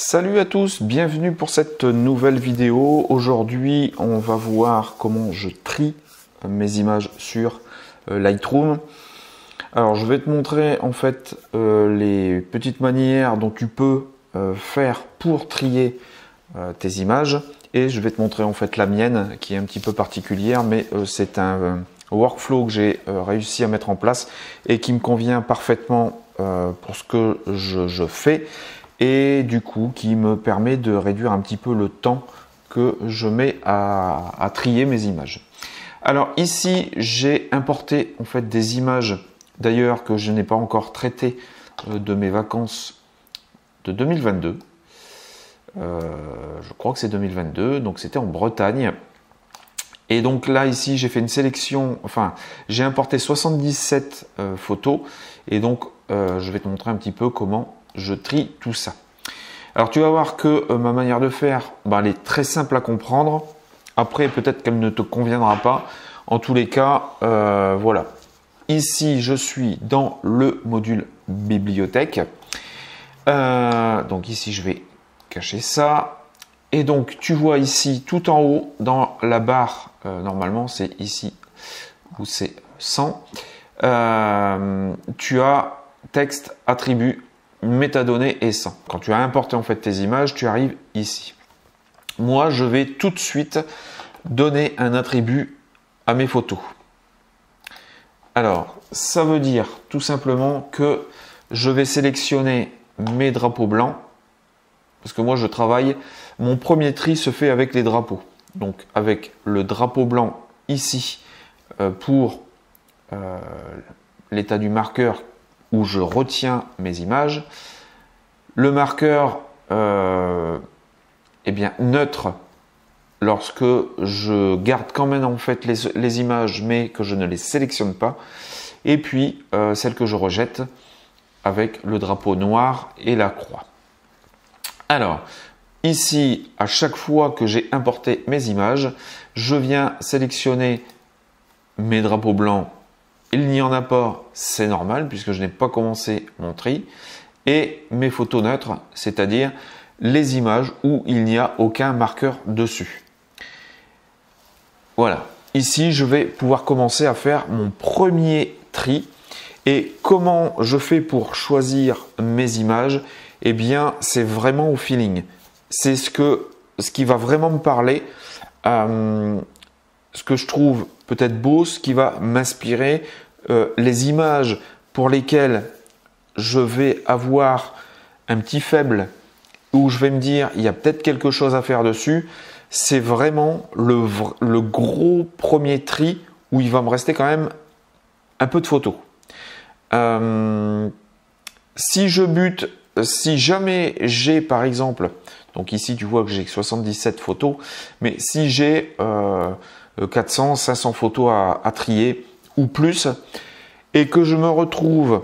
Salut à tous, bienvenue pour cette nouvelle vidéo. Aujourd'hui, on va voir comment je trie mes images sur Lightroom. Alors, je vais te montrer en fait les petites manières dont tu peux faire pour trier tes images. Et je vais te montrer en fait la mienne qui est un petit peu particulière, mais c'est un workflow que j'ai réussi à mettre en place et qui me convient parfaitement pour ce que je fais. Et du coup qui me permet de réduire un petit peu le temps que je mets à trier mes images. Alors ici j'ai importé en fait des images d'ailleurs que je n'ai pas encore traitées de mes vacances de 2022. Je crois que c'est 2022, donc c'était en Bretagne. Et donc là ici j'ai fait une sélection, enfin j'ai importé 77 photos et donc je vais te montrer un petit peu comment je trie tout ça. Alors tu vas voir que ma manière de faire, elle est très simple à comprendre. Après peut-être qu'elle ne te conviendra pas. En tous les cas, voilà. Ici je suis dans le module bibliothèque. Donc ici je vais cacher ça. Et donc tu vois ici tout en haut dans la barre, normalement c'est ici où c'est 100. Tu as texte, attribut, métadonnées et 100. Quand tu as importé en fait tes images, tu arrives ici. Moi, je vais tout de suite donner un attribut à mes photos. Alors, ça veut dire tout simplement que je vais sélectionner mes drapeaux blancs parce que moi, je travaille. Mon premier tri se fait avec les drapeaux. Donc, avec le drapeau blanc ici pour l'état du marqueur où je retiens mes images. Le marqueur neutre lorsque je garde quand même en fait les images mais que je ne les sélectionne pas. Et puis celle que je rejette avec le drapeau noir et la croix. Alors ici, à chaque fois que j'ai importé mes images, je viens sélectionner mes drapeaux blancs. Il n'y en a pas, c'est normal puisque je n'ai pas commencé mon tri. Et mes photos neutres, c'est-à-dire les images où il n'y a aucun marqueur dessus. Voilà. Ici, je vais pouvoir commencer à faire mon premier tri. Et comment je fais pour choisir mes images? Eh bien, c'est vraiment au feeling. C'est ce qui va vraiment me parler. Ce que je trouve peut-être beau, ce qui va m'inspirer, les images pour lesquelles je vais avoir un petit faible, où je vais me dire il y a peut-être quelque chose à faire dessus, c'est vraiment le gros premier tri où il va me rester quand même un peu de photos. Si jamais j'ai par exemple, donc ici tu vois que j'ai 77 photos, mais si j'ai 400, 500 photos à trier ou plus, et que je me retrouve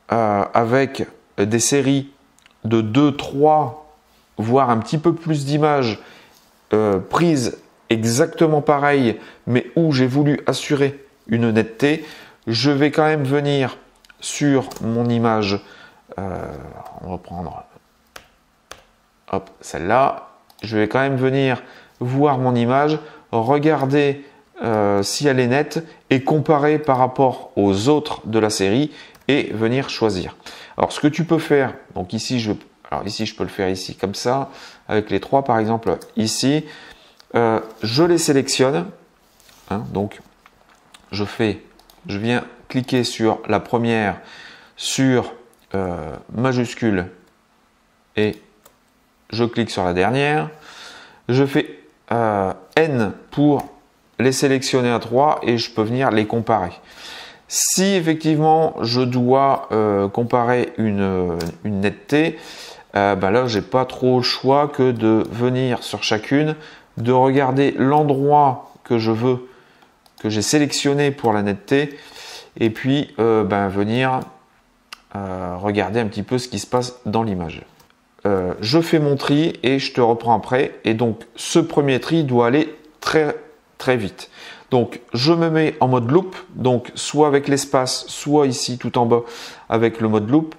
avec des séries de 2, 3, voire un petit peu plus d'images prises exactement pareilles, mais où j'ai voulu assurer une netteté, je vais quand même venir sur mon image. On va prendre celle-là. Je vais quand même venir voir mon image, regarder si elle est nette et comparer par rapport aux autres de la série et venir choisir. Alors ce que tu peux faire, donc ici je peux le faire ici comme ça, avec les trois par exemple ici, je les sélectionne, donc je viens cliquer sur la première, sur majuscule et je clique sur la dernière, je fais N pour les sélectionner à 3 et je peux venir les comparer. Si effectivement je dois comparer une netteté, là j'ai pas trop le choix que de venir sur chacune, de regarder l'endroit que je veux, que j'ai sélectionné pour la netteté, et puis venir regarder un petit peu ce qui se passe dans l'image. Je fais mon tri et je te reprends après. Et donc ce premier tri doit aller très vite. Donc je me mets en mode loop, donc soit avec l'espace, soit ici tout en bas avec le mode loop.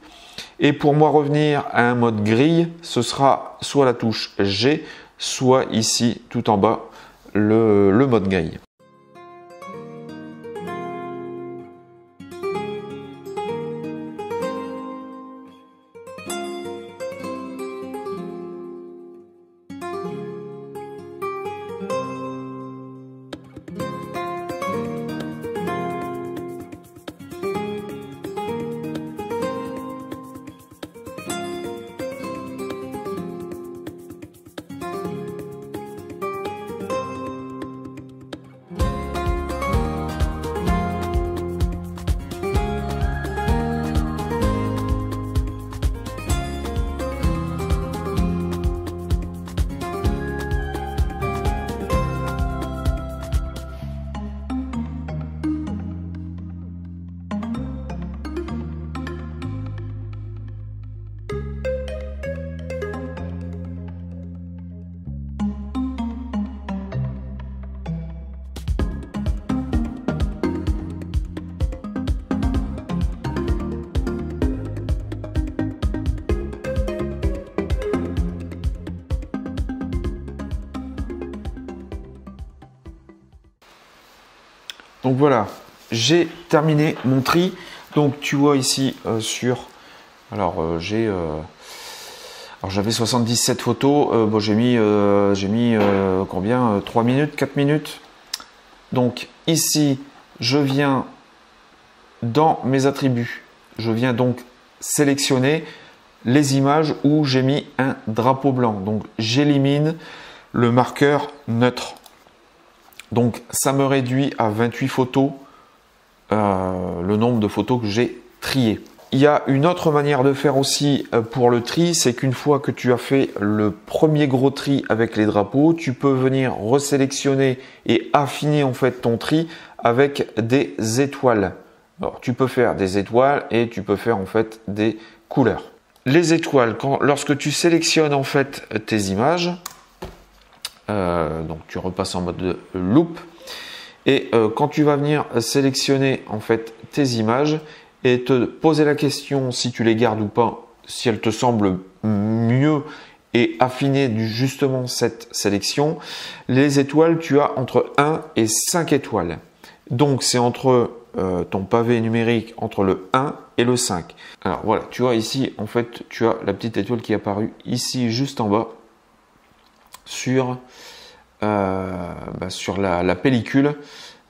Et pour moi revenir à un mode grille, ce sera soit la touche G, soit ici tout en bas le mode grille. Donc voilà, j'ai terminé mon tri. Donc tu vois ici j'avais 77 photos. Bon, j'ai mis combien 3 minutes, 4 minutes. Donc ici, je viens dans mes attributs. Je viens donc sélectionner les images où j'ai mis un drapeau blanc. Donc j'élimine le marqueur neutre. Donc ça me réduit à 28 photos le nombre de photos que j'ai triées. Il y a une autre manière de faire aussi pour le tri, c'est qu'une fois que tu as fait le premier gros tri avec les drapeaux, tu peux venir resélectionner et affiner en fait ton tri avec des étoiles. Alors tu peux faire des étoiles et tu peux faire en fait des couleurs. Les étoiles, lorsque tu sélectionnes en fait tes images, donc tu repasses en mode de loop et quand tu vas venir sélectionner en fait tes images et te poser la question si tu les gardes ou pas, si elles te semblent mieux et affiner justement cette sélection, les étoiles tu as entre 1 et 5 étoiles. Donc c'est entre ton pavé numérique entre le 1 et le 5. Alors voilà, tu vois ici en fait tu as la petite étoile qui est apparue ici juste en bas sur la pellicule.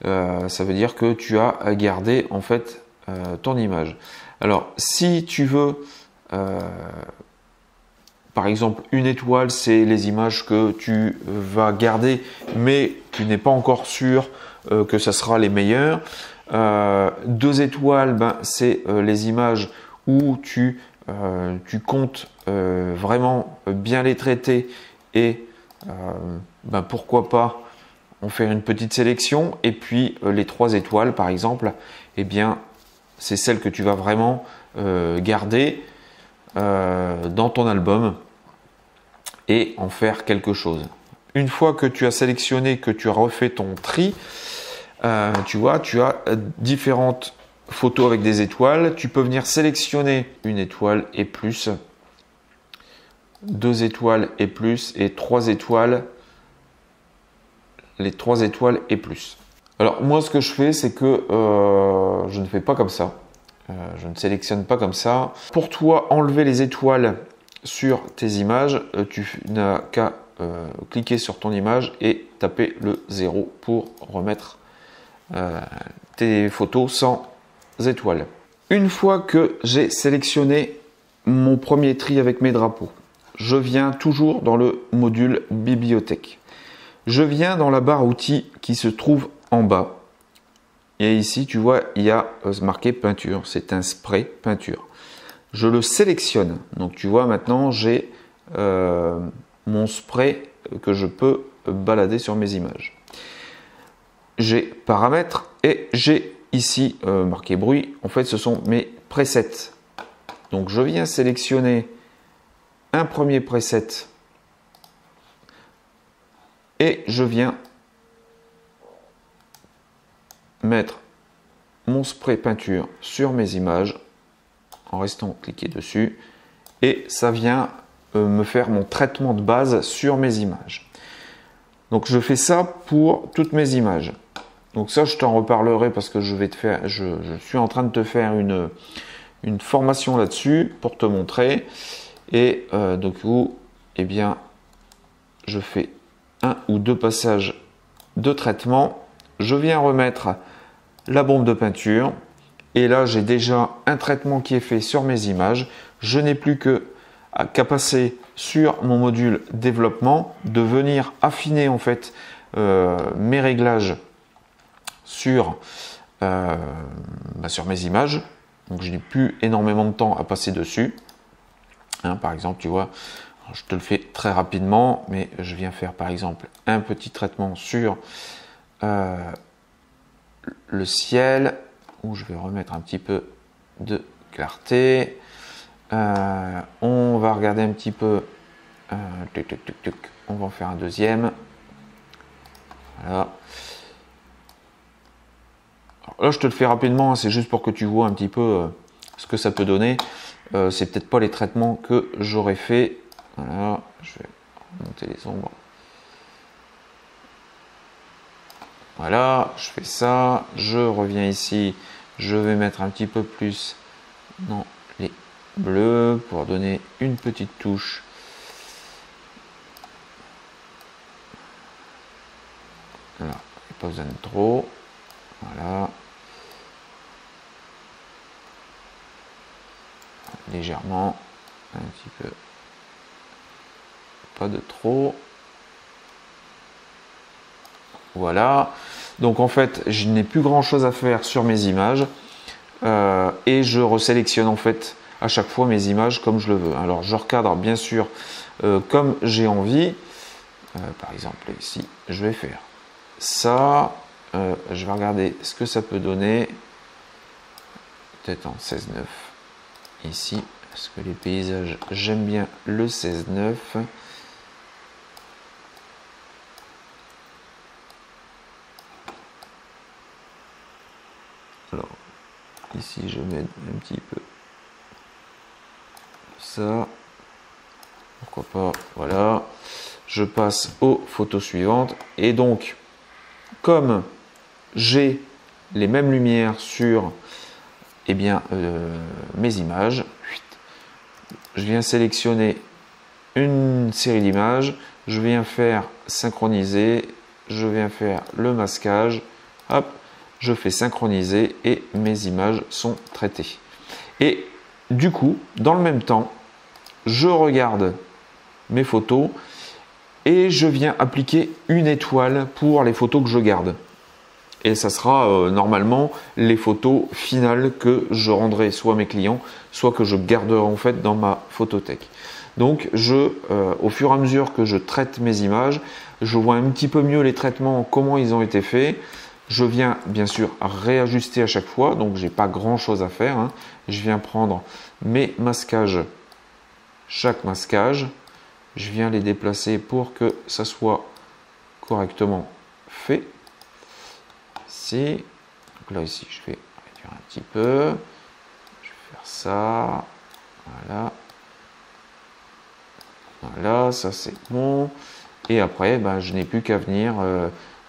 Ça veut dire que tu as gardé en fait ton image. Alors si tu veux par exemple une étoile, c'est les images que tu vas garder mais tu n'es pas encore sûr que ça sera les meilleures. 2 étoiles, c'est les images où tu comptes vraiment bien les traiter et pourquoi pas en faire une petite sélection. Et puis les 3 étoiles par exemple, eh bien c'est celle que tu vas vraiment garder dans ton album et en faire quelque chose. Une fois que tu as sélectionné, que tu as refait ton tri, tu vois, tu as différentes photos avec des étoiles. Tu peux venir sélectionner une étoile et plus, 2 étoiles et plus et 3 étoiles. Les 3 étoiles et plus. Alors moi ce que je fais c'est que je ne fais pas comme ça. Je ne sélectionne pas comme ça. Pour toi enlever les étoiles sur tes images, tu n'as qu'à cliquer sur ton image et taper le 0 pour remettre tes photos sans étoiles. Une fois que j'ai sélectionné mon premier tri avec mes drapeaux, je viens toujours dans le module bibliothèque. Je viens dans la barre outils qui se trouve en bas. Et ici, tu vois, il y a marqué peinture. C'est un spray peinture. Je le sélectionne. Donc, tu vois, maintenant, j'ai mon spray que je peux balader sur mes images. J'ai paramètres et j'ai ici marqué bruit. En fait, ce sont mes presets. Donc, je viens sélectionner un premier preset et je viens mettre mon spray peinture sur mes images. en restant cliqué dessus. Et ça vient me faire mon traitement de base sur mes images. Donc je fais ça pour toutes mes images. Donc ça, je t'en reparlerai parce que je suis en train de te faire une formation là-dessus pour te montrer. Et du coup, eh bien, je fais 1 ou 2 passages de traitement. Je viens remettre la bombe de peinture. Et là, j'ai déjà un traitement qui est fait sur mes images. Je n'ai plus qu'à passer sur mon module développement, de venir affiner en fait mes réglages sur mes images. Donc je n'ai plus énormément de temps à passer dessus. Hein, par exemple, tu vois, je te le fais très rapidement, mais je viens faire par exemple un petit traitement sur le ciel, où je vais remettre un petit peu de clarté. On va regarder un petit peu. On va en faire un deuxième. Voilà. Alors là, je te le fais rapidement, hein, c'est juste pour que tu vois un petit peu ce que ça peut donner. C'est peut-être pas les traitements que j'aurais fait. Voilà, je vais monter les ombres. Voilà, je fais ça. Je reviens ici. Je vais mettre un petit peu plus dans les bleus pour donner une petite touche. Voilà, pas besoin de trop. Voilà. Légèrement, un petit peu. Pas de trop. Voilà. Donc en fait, je n'ai plus grand chose à faire sur mes images. Et je resélectionne en fait à chaque fois mes images comme je le veux. Alors je recadre bien sûr comme j'ai envie. Par exemple ici, je vais faire ça. Je vais regarder ce que ça peut donner. Peut-être en 16:9 ici, parce que les paysages, j'aime bien le 16:9. Alors ici je mets un petit peu ça, pourquoi pas, voilà. Je passe aux photos suivantes et donc comme j'ai les mêmes lumières sur mes images, je viens sélectionner une série d'images, je viens faire synchroniser, je viens faire le masquage, hop, je fais synchroniser et mes images sont traitées. Et du coup, dans le même temps, je regarde mes photos et je viens appliquer une étoile pour les photos que je garde. Et ça sera normalement les photos finales que je rendrai soit à mes clients, soit que je garderai en fait dans ma photothèque. Donc au fur et à mesure que je traite mes images, je vois un petit peu mieux les traitements, comment ils ont été faits. Je viens bien sûr réajuster à chaque fois, donc j'ai pas grand chose à faire. Hein. Je viens prendre mes masquages, chaque masquage, je viens les déplacer pour que ça soit correctement fait. Ici, donc là ici, je vais réduire un petit peu. Je vais faire ça, voilà. Voilà, ça c'est bon. Et après, je n'ai plus qu'à venir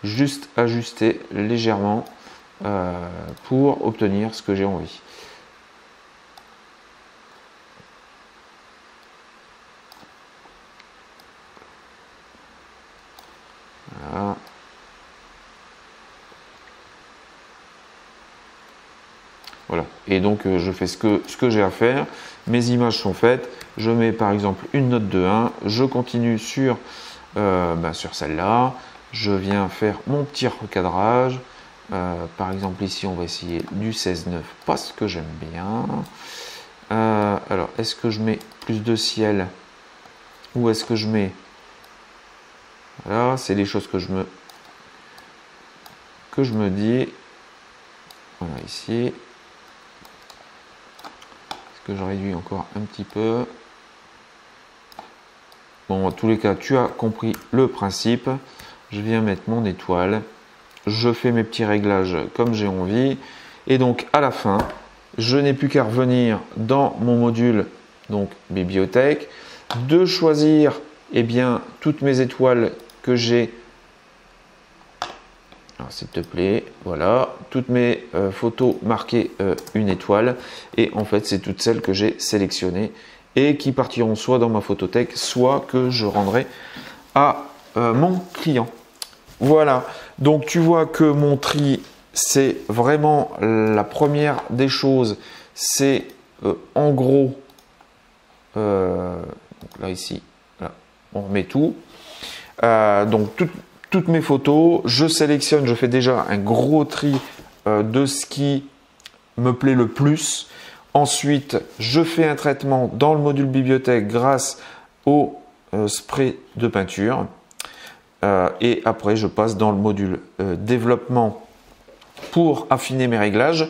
juste ajuster légèrement pour obtenir ce que j'ai envie. Voilà. Voilà. Et donc je fais ce que j'ai à faire. Mes images sont faites. Je mets par exemple une note de 1. Je continue sur celle-là. Je viens faire mon petit recadrage. Par exemple ici on va essayer du 16:9 parce que j'aime bien. Alors est-ce que je mets plus de ciel ou est-ce que je mets... Voilà, c'est les choses que je me dis. Voilà ici. Est-ce que je réduis encore un petit peu? Bon, en tous les cas, tu as compris le principe. Je viens mettre mon étoile. Je fais mes petits réglages comme j'ai envie. Et donc, à la fin, je n'ai plus qu'à revenir dans mon module donc bibliothèque, de choisir eh bien, toutes mes étoiles que j'ai. S'il te plaît, voilà, toutes mes photos marquées une étoile. Et en fait, c'est toutes celles que j'ai sélectionnées et qui partiront soit dans ma photothèque, soit que je rendrai à mon client. Voilà, donc tu vois que mon tri, c'est vraiment la première des choses. C'est en gros, là ici, là, on remet tout. Donc toutes mes photos, je sélectionne, je fais déjà un gros tri de ce qui me plaît le plus. Ensuite, je fais un traitement dans le module bibliothèque grâce au spray de peinture. Et après, je passe dans le module développement pour affiner mes réglages,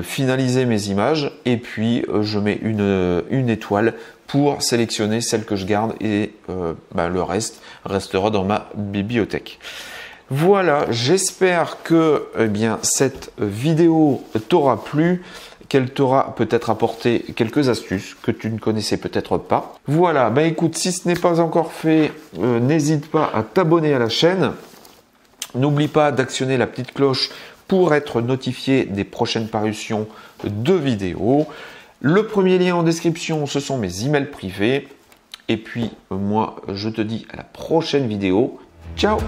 finaliser mes images. Et puis, je mets une étoile pour sélectionner celle que je garde et le reste restera dans ma bibliothèque. Voilà, j'espère que cette vidéo t'aura plu, qu'elle t'aura peut-être apporté quelques astuces que tu ne connaissais peut-être pas. Voilà, écoute, si ce n'est pas encore fait, n'hésite pas à t'abonner à la chaîne. N'oublie pas d'actionner la petite cloche pour être notifié des prochaines parutions de vidéos. Le premier lien en description, ce sont mes emails privés. Et puis, moi, je te dis à la prochaine vidéo. Ciao!